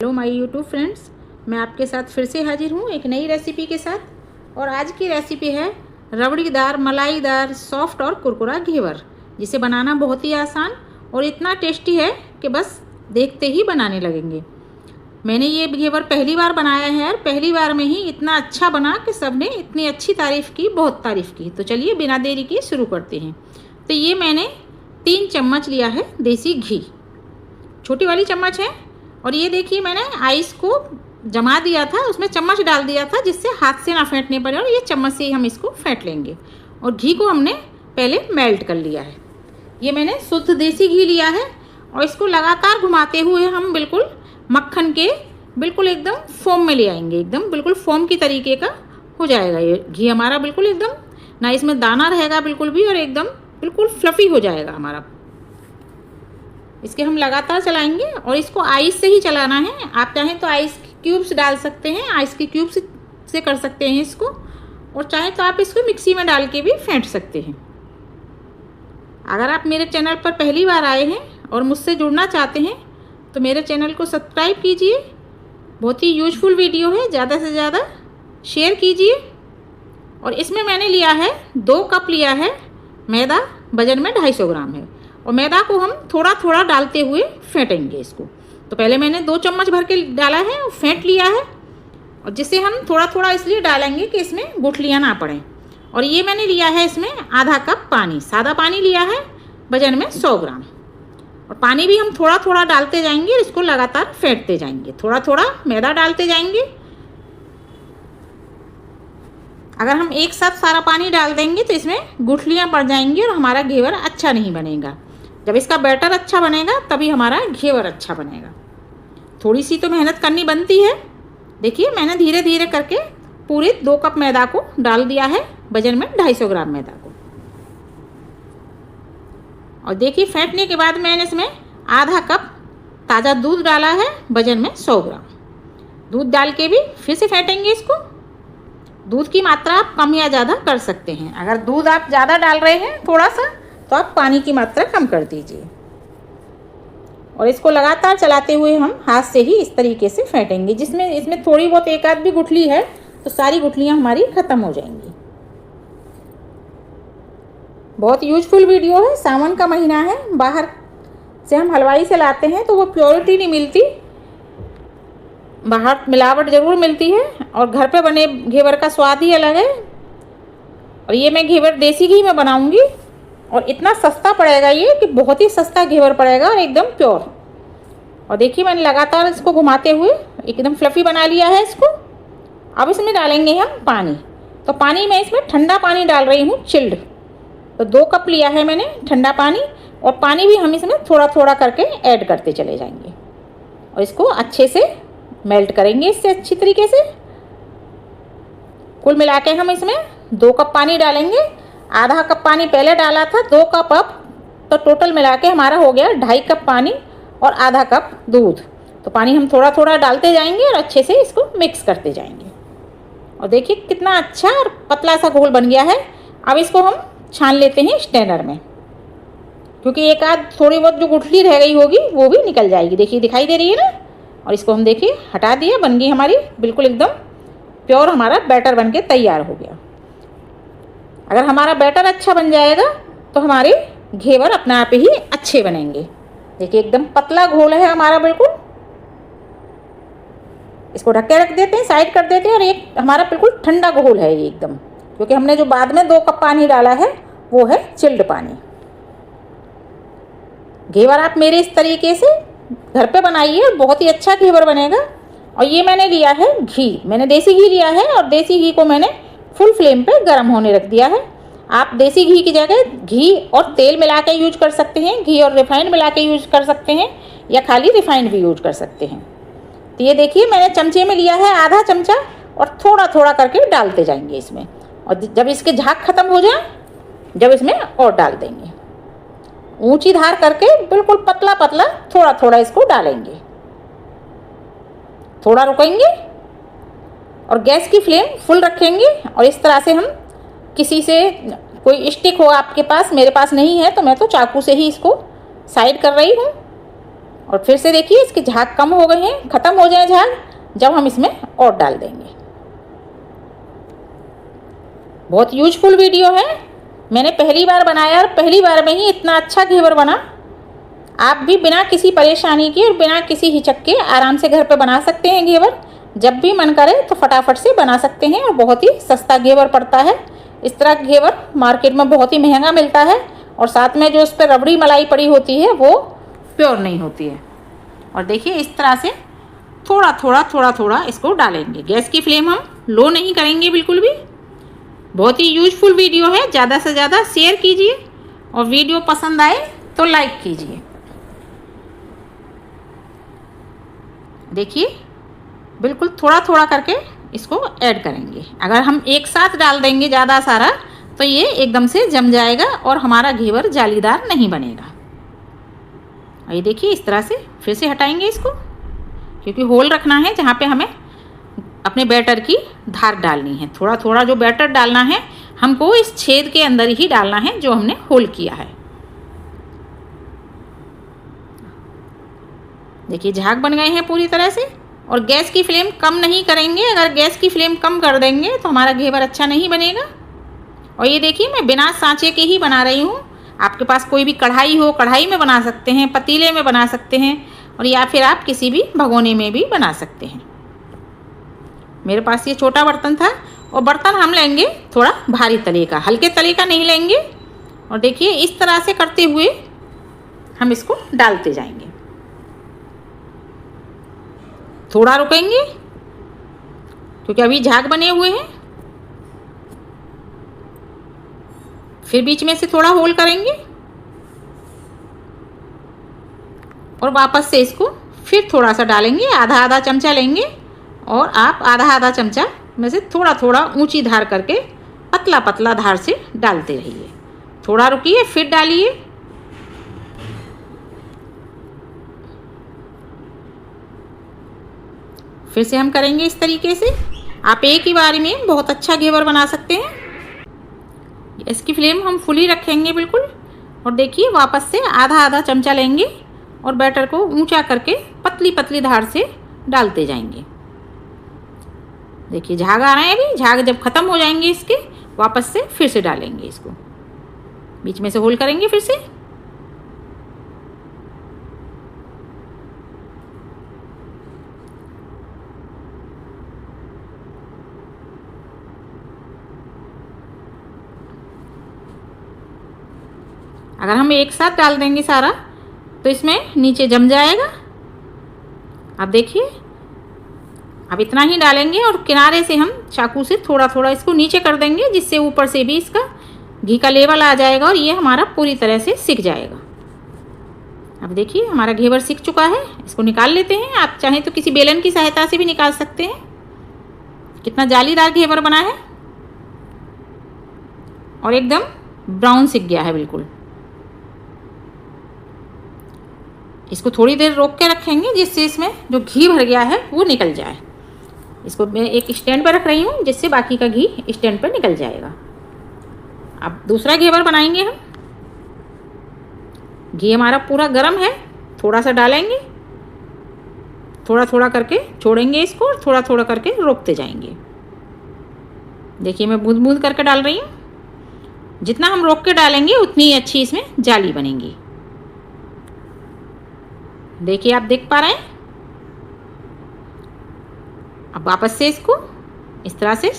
Hello my YouTube friends, मैं आपके साथ फिर से हाजिर हूँ एक नई रेसिपी के साथ। और आज की रेसिपी है रबड़ीदार मलाईदार सॉफ्ट और कुरकुरा घेवर, जिसे बनाना बहुत ही आसान और इतना टेस्टी है कि बस देखते ही बनाने लगेंगे। मैंने ये घेवर पहली बार बनाया है और पहली बार में ही इतना अच्छा बना कि सबने इतनी अच्छी तारीफ़ की, बहुत तारीफ़ की। तो चलिए बिना देरी के शुरू करते हैं। तो ये मैंने 3 चम्मच लिया है देसी घी, छोटी वाली चम्मच है। और ये देखिए मैंने आइस को जमा दिया था, उसमें चम्मच डाल दिया था जिससे हाथ से ना फेंटने पड़े, और ये चम्मच से ही हम इसको फेंट लेंगे। और घी को हमने पहले मेल्ट कर लिया है। ये मैंने शुद्ध देसी घी लिया है और इसको लगातार घुमाते हुए हम बिल्कुल मक्खन के बिल्कुल एकदम फोम में ले आएंगे। एकदम बिल्कुल फोम की तरीके का हो जाएगा ये घी हमारा, बिल्कुल एकदम ना इसमें दाना रहेगा बिल्कुल भी, और एकदम बिल्कुल फ्लफ़ी हो जाएगा हमारा। इसके हम लगातार चलाएंगे और इसको आइस से ही चलाना है। आप चाहें तो आइस क्यूब्स डाल सकते हैं, आइस के क्यूब्स से कर सकते हैं इसको, और चाहें तो आप इसको मिक्सी में डाल के भी फेंट सकते हैं। अगर आप मेरे चैनल पर पहली बार आए हैं और मुझसे जुड़ना चाहते हैं तो मेरे चैनल को सब्सक्राइब कीजिए। बहुत ही यूजफुल वीडियो है, ज़्यादा से ज़्यादा शेयर कीजिए। और इसमें मैंने लिया है 2 कप लिया है मैदा, वजन में 250 ग्राम है। और मैदा को हम थोड़ा थोड़ा डालते हुए फेंटेंगे इसको। तो पहले मैंने 2 चम्मच भर के डाला है और फेंट लिया है, और जिसे हम थोड़ा थोड़ा इसलिए डालेंगे कि इसमें गुठलियाँ ना पड़ें। और ये मैंने लिया है इसमें आधा कप पानी, सादा पानी लिया है, वजन में 100 ग्राम। और पानी भी हम थोड़ा थोड़ा डालते जाएंगे और इसको लगातार फेंटते जाएंगे, थोड़ा थोड़ा मैदा डालते जाएंगे। अगर हम एक साथ सारा पानी डाल देंगे तो इसमें गुठलियाँ पड़ जाएंगी और हमारा घेवर अच्छा नहीं बनेगा। जब इसका बैटर अच्छा बनेगा तभी हमारा घेवर अच्छा बनेगा। थोड़ी सी तो मेहनत करनी बनती है। देखिए मैंने धीरे धीरे करके पूरे 2 कप मैदा को डाल दिया है, वजन में 250 ग्राम मैदा को। और देखिए फेंटने के बाद मैंने इसमें आधा कप ताज़ा दूध डाला है, वजन में 100 ग्राम। दूध डाल के भी फिर से फेंटेंगे इसको। दूध की मात्रा आप कम या ज़्यादा कर सकते हैं। अगर दूध आप ज़्यादा डाल रहे हैं थोड़ा सा, तो आप पानी की मात्रा कम कर दीजिए। और इसको लगातार चलाते हुए हम हाथ से ही इस तरीके से फेंटेंगे, जिसमें इसमें थोड़ी बहुत एक आध भी गुठली है तो सारी गुठलियाँ हमारी ख़त्म हो जाएंगी। बहुत यूजफुल वीडियो है। सावन का महीना है, बाहर से हम हलवाई से लाते हैं तो वो प्योरिटी नहीं मिलती, बाहर मिलावट ज़रूर मिलती है, और घर पे बने घेवर का स्वाद ही अलग है। और ये मैं घेवर देसी घी में बनाऊंगी और इतना सस्ता पड़ेगा ये कि बहुत ही सस्ता घेवर पड़ेगा और एकदम प्योर। और देखिए मैंने लगातार इसको घुमाते हुए एकदम फ्लफ़ी बना लिया है इसको। अब इसमें डालेंगे हम पानी। तो पानी मैं इसमें ठंडा पानी डाल रही हूँ, चिल्ड। तो 2 कप लिया है मैंने ठंडा पानी, और पानी भी हम इसमें थोड़ा थोड़ा करके ऐड करते चले जाएंगे और इसको अच्छे से मेल्ट करेंगे इससे अच्छी तरीके से। कुल मिला के हम इसमें 2 कप पानी डालेंगे। आधा कप पानी पहले डाला था, 2 कप अब, तो टोटल मिला के हमारा हो गया 2.5 कप पानी और आधा कप दूध। तो पानी हम थोड़ा थोड़ा डालते जाएंगे और अच्छे से इसको मिक्स करते जाएंगे। और देखिए कितना अच्छा और पतला सा घोल बन गया है। अब इसको हम छान लेते हैं स्ट्रेनर में, क्योंकि एक आध थोड़ी बहुत जो गुठली रह गई होगी वो भी निकल जाएगी। देखिए दिखाई दे रही है ना। और इसको हम देखिए हटा दिया, बन गई हमारी बिल्कुल एकदम प्योर, हमारा बैटर बन के तैयार हो गया। अगर हमारा बैटर अच्छा बन जाएगा तो हमारे घेवर अपने आप ही अच्छे बनेंगे। देखिए एकदम पतला घोल है हमारा बिल्कुल। इसको ढक के रख देते हैं, साइड कर देते हैं। और एक हमारा बिल्कुल ठंडा घोल है ये एकदम, क्योंकि हमने जो बाद में 2 कप पानी डाला है वो है चिल्ड पानी। घेवर आप मेरे इस तरीके से घर पे बनाइए, बहुत ही अच्छा घेवर बनेगा। और ये मैंने लिया है घी, मैंने देसी घी लिया है, और देसी घी को मैंने फुल फ्लेम पे गर्म होने रख दिया है। आप देसी घी की जगह घी और तेल मिला के यूज कर सकते हैं, घी और रिफाइंड मिला के यूज कर सकते हैं, या खाली रिफाइंड भी यूज कर सकते हैं। तो ये देखिए मैंने चमचे में लिया है आधा चमचा, और थोड़ा थोड़ा करके डालते जाएंगे इसमें। और जब इसके झाग खत्म हो जाए, जब इसमें और डाल देंगे, ऊंची धार करके बिल्कुल पतला पतला थोड़ा थोड़ा इसको डालेंगे। थोड़ा रुकेंगे और गैस की फ्लेम फुल रखेंगे। और इस तरह से हम किसी से, कोई स्टिक हो आपके पास, मेरे पास नहीं है तो मैं तो चाकू से ही इसको साइड कर रही हूँ। और फिर से देखिए इसके झाग कम हो गए हैं, ख़त्म हो जाए झाग जब हम इसमें और डाल देंगे। बहुत यूजफुल वीडियो है, मैंने पहली बार बनाया और पहली बार में ही इतना अच्छा घेवर बना। आप भी बिना किसी परेशानी के और बिना किसी हिचक के आराम से घर पे बना सकते हैं घेवर। जब भी मन करे तो फटाफट से बना सकते हैं और बहुत ही सस्ता घेवर पड़ता है। इस तरह का घेवर मार्केट में बहुत ही महंगा मिलता है और साथ में जो उस पर रबड़ी मलाई पड़ी होती है वो प्योर नहीं होती है। और देखिए इस तरह से थोड़ा थोड़ा इसको डालेंगे। गैस की फ्लेम हम लो नहीं करेंगे बिल्कुल भी। बहुत ही यूजफुल वीडियो है, ज़्यादा से ज़्यादा शेयर कीजिए और वीडियो पसंद आए तो लाइक कीजिए। देखिए बिल्कुल थोड़ा थोड़ा करके इसको ऐड करेंगे। अगर हम एक साथ डाल देंगे ज़्यादा सारा तो ये एकदम से जम जाएगा और हमारा घेवर जालीदार नहीं बनेगा। ये देखिए इस तरह से फिर से हटाएंगे इसको, क्योंकि होल रखना है जहाँ पे हमें अपने बैटर की धार डालनी है। थोड़ा थोड़ा जो बैटर डालना है हमको इस छेद के अंदर ही डालना है जो हमने होल किया है। देखिए झाग बन गए हैं पूरी तरह से। और गैस की फ्लेम कम नहीं करेंगे, अगर गैस की फ्लेम कम कर देंगे तो हमारा घेवर अच्छा नहीं बनेगा। और ये देखिए मैं बिना सांचे के ही बना रही हूँ। आपके पास कोई भी कढ़ाई हो, कढ़ाई में बना सकते हैं, पतीले में बना सकते हैं और या फिर आप किसी भी भगोने में भी बना सकते हैं। मेरे पास ये छोटा बर्तन था और बर्तन हम लेंगे थोड़ा भारी तले का, हल्के तले का नहीं लेंगे। और देखिए इस तरह से करते हुए हम इसको डालते जाएंगे। थोड़ा रुकेंगे क्योंकि अभी झाग बने हुए हैं, फिर बीच में से थोड़ा होल करेंगे और वापस से इसको फिर थोड़ा सा डालेंगे। आधा आधा चमचा लेंगे और आप आधा आधा चमचा में से थोड़ा थोड़ा ऊंची धार करके पतला पतला धार से डालते रहिए। थोड़ा रुकिए फिर डालिए। फिर से हम करेंगे इस तरीके से। आप एक ही बार में बहुत अच्छा घेवर बना सकते हैं। इसकी फ्लेम हम फुल ही रखेंगे बिल्कुल। और देखिए वापस से आधा आधा चमचा लेंगे और बैटर को ऊंचा करके पतली पतली धार से डालते जाएंगे। देखिए झाग आ रहे हैं। अभी झाग जब ख़त्म हो जाएंगे इसके वापस से फिर से डालेंगे इसको, बीच में से होल करेंगे फिर से। अगर हम एक साथ डाल देंगे सारा तो इसमें नीचे जम जाएगा। अब देखिए अब इतना ही डालेंगे और किनारे से हम चाकू से थोड़ा थोड़ा इसको नीचे कर देंगे, जिससे ऊपर से भी इसका घी का लेवल आ जाएगा और ये हमारा पूरी तरह से सिक जाएगा। अब देखिए हमारा घेवर सिक चुका है। इसको निकाल लेते हैं। आप चाहें तो किसी बेलन की सहायता से भी निकाल सकते हैं। कितना जालीदार घेवर बना है और एकदम ब्राउन सिक गया है बिल्कुल। इसको थोड़ी देर रोक के रखेंगे जिससे इसमें जो घी भर गया है वो निकल जाए। इसको मैं एक स्टैंड पर रख रही हूँ जिससे बाकी का घी स्टैंड पर निकल जाएगा। अब दूसरा घेवर बनाएंगे हम। घी हमारा पूरा गर्म है, थोड़ा सा डालेंगे, थोड़ा थोड़ा करके छोड़ेंगे इसको और थोड़ा थोड़ा करके रोकते जाएंगे। देखिए मैं बूंद बूंद करके डाल रही हूँ। जितना हम रोक के डालेंगे उतनी ही अच्छी इसमें जाली बनेगी। देखिए आप देख पा रहे हैं। अब वापस से इसको इस तरह से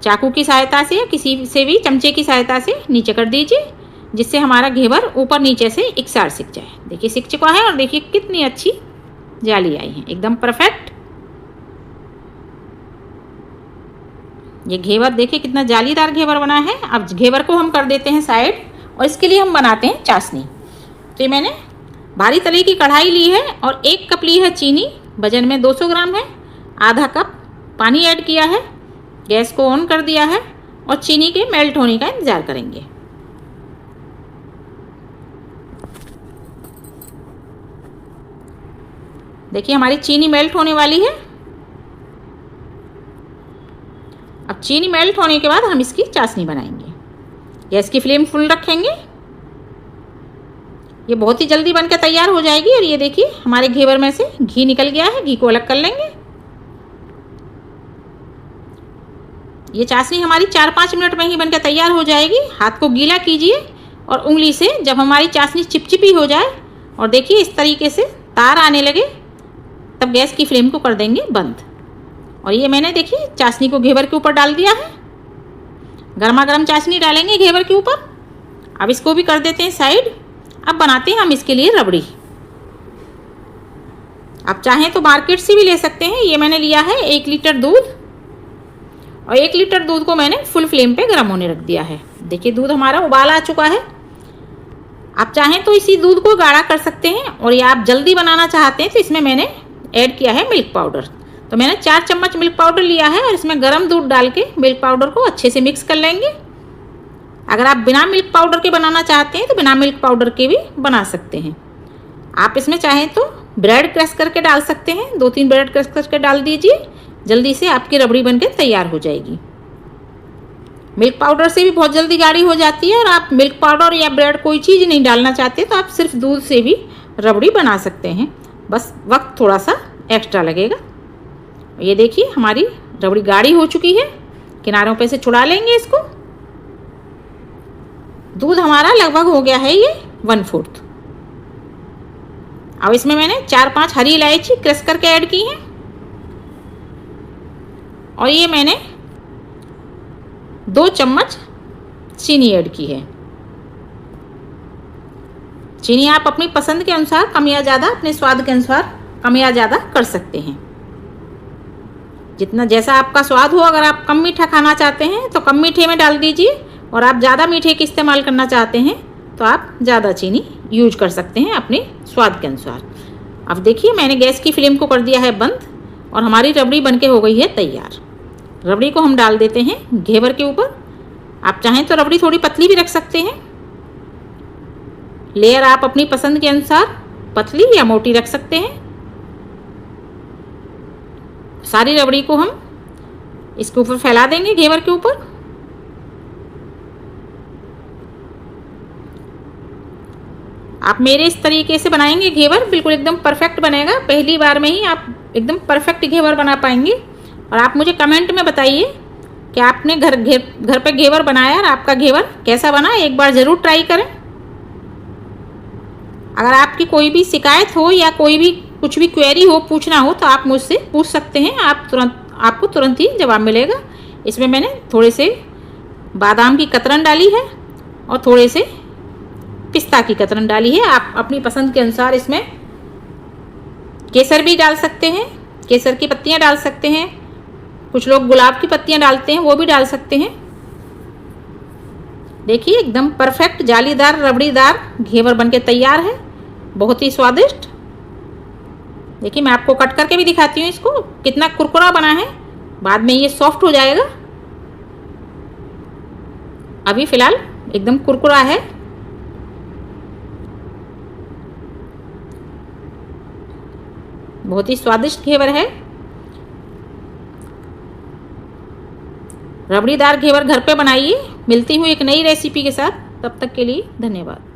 चाकू की सहायता से या किसी से भी चमचे की सहायता से नीचे कर दीजिए, जिससे हमारा घेवर ऊपर नीचे से एक साथ सिक जाए। देखिए सिक चुका है और देखिए कितनी अच्छी जाली आई है, एकदम परफेक्ट। ये घेवर देखिए कितना जालीदार घेवर बना है। अब घेवर को हम कर देते हैं साइड और इसके लिए हम बनाते हैं चाशनी। तो ये मैंने भारी तले की कढ़ाई ली है और 1 कप ली है चीनी, वजन में 200 ग्राम है। आधा कप पानी ऐड किया है, गैस को ऑन कर दिया है और चीनी के मेल्ट होने का इंतज़ार करेंगे। देखिए हमारी चीनी मेल्ट होने वाली है। अब चीनी मेल्ट होने के बाद हम इसकी चाशनी बनाएंगे। गैस की फ्लेम फुल रखेंगे ये बहुत ही जल्दी बनकर तैयार हो जाएगी। और ये देखिए हमारे घेवर में से घी निकल गया है, घी को अलग कर लेंगे। ये चाशनी हमारी 4-5 मिनट में ही बनकर तैयार हो जाएगी। हाथ को गीला कीजिए और उंगली से जब हमारी चाशनी चिपचिपी हो जाए और देखिए इस तरीके से तार आने लगे, तब गैस की फ्लेम को कर देंगे बंद। और ये मैंने देखिए चाशनी को घेवर के ऊपर डाल दिया है। गर्मा गर्म चाशनी डालेंगे घेवर के ऊपर। अब इसको भी कर देते हैं साइड। अब बनाते हैं हम इसके लिए रबड़ी। आप चाहें तो मार्केट से भी ले सकते हैं। ये मैंने लिया है 1 लीटर दूध, और 1 लीटर दूध को मैंने फुल फ्लेम पे गर्म होने रख दिया है। देखिए दूध हमारा उबाल आ चुका है। आप चाहें तो इसी दूध को गाढ़ा कर सकते हैं, और या आप जल्दी बनाना चाहते हैं तो इसमें मैंने ऐड किया है मिल्क पाउडर। तो मैंने 4 चम्मच मिल्क पाउडर लिया है और इसमें गर्म दूध डाल के मिल्क पाउडर को अच्छे से मिक्स कर लेंगे। अगर आप बिना मिल्क पाउडर के बनाना चाहते हैं तो बिना मिल्क पाउडर के भी बना सकते हैं। आप इसमें चाहें तो ब्रेड क्रश करके डाल सकते हैं। 2-3 ब्रेड क्रश करके डाल दीजिए, जल्दी से आपकी रबड़ी बनके तैयार हो जाएगी। मिल्क पाउडर से भी बहुत जल्दी गाढ़ी हो जाती है। और आप मिल्क पाउडर या ब्रेड कोई चीज़ नहीं डालना चाहते तो आप सिर्फ दूध से भी रबड़ी बना सकते हैं, बस वक्त थोड़ा सा एक्स्ट्रा लगेगा। ये देखिए हमारी रबड़ी गाढ़ी हो चुकी है। किनारों पे से छुड़ा लेंगे इसको। दूध हमारा लगभग हो गया है ये 1/4। अब इसमें मैंने 4-5 हरी इलायची क्रश करके ऐड की हैं, और ये मैंने 2 चम्मच चीनी ऐड की है। चीनी आप अपनी पसंद के अनुसार कम या ज़्यादा, अपने स्वाद के अनुसार कम या ज़्यादा कर सकते हैं, जितना जैसा आपका स्वाद हो। अगर आप कम मीठा खाना चाहते हैं तो कम मीठे में डाल दीजिए, और आप ज़्यादा मीठे का इस्तेमाल करना चाहते हैं तो आप ज़्यादा चीनी यूज कर सकते हैं अपने स्वाद के अनुसार। अब देखिए मैंने गैस की फ्लेम को कर दिया है बंद, और हमारी रबड़ी बनके हो गई है तैयार। रबड़ी को हम डाल देते हैं घेवर के ऊपर। आप चाहें तो रबड़ी थोड़ी पतली भी रख सकते हैं। लेयर आप अपनी पसंद के अनुसार पतली या मोटी रख सकते हैं। सारी रबड़ी को हम इसके ऊपर फैला देंगे घेवर के ऊपर। आप मेरे इस तरीके से बनाएंगे घेवर, बिल्कुल एकदम परफेक्ट बनेगा। पहली बार में ही आप एकदम परफेक्ट घेवर बना पाएंगे। और आप मुझे कमेंट में बताइए कि आपने घर पे घेवर बनाया और आपका घेवर कैसा बना। एक बार ज़रूर ट्राई करें। अगर आपकी कोई भी शिकायत हो या कोई भी कुछ भी क्वेरी हो, पूछना हो, तो आप मुझसे पूछ सकते हैं। आपको तुरंत ही जवाब मिलेगा। इसमें मैंने थोड़े से बादाम की कतरन डाली है और थोड़े से पिस्ता की कतरन डाली है। आप अपनी पसंद के अनुसार इसमें केसर भी डाल सकते हैं, केसर की पत्तियां डाल सकते हैं। कुछ लोग गुलाब की पत्तियां डालते हैं, वो भी डाल सकते हैं। देखिए एकदम परफेक्ट जालीदार रबड़ीदार घेवर बनके तैयार है, बहुत ही स्वादिष्ट। देखिए मैं आपको कट करके भी दिखाती हूँ इसको, कितना कुरकुरा बना है। बाद में ये सॉफ्ट हो जाएगा। अभी फिलहाल एकदम कुरकुरा है। बहुत ही स्वादिष्ट घेवर है। रबड़ीदार घेवर घर पे बनाइए। मिलती हूँ एक नई रेसिपी के साथ, तब तक के लिए धन्यवाद।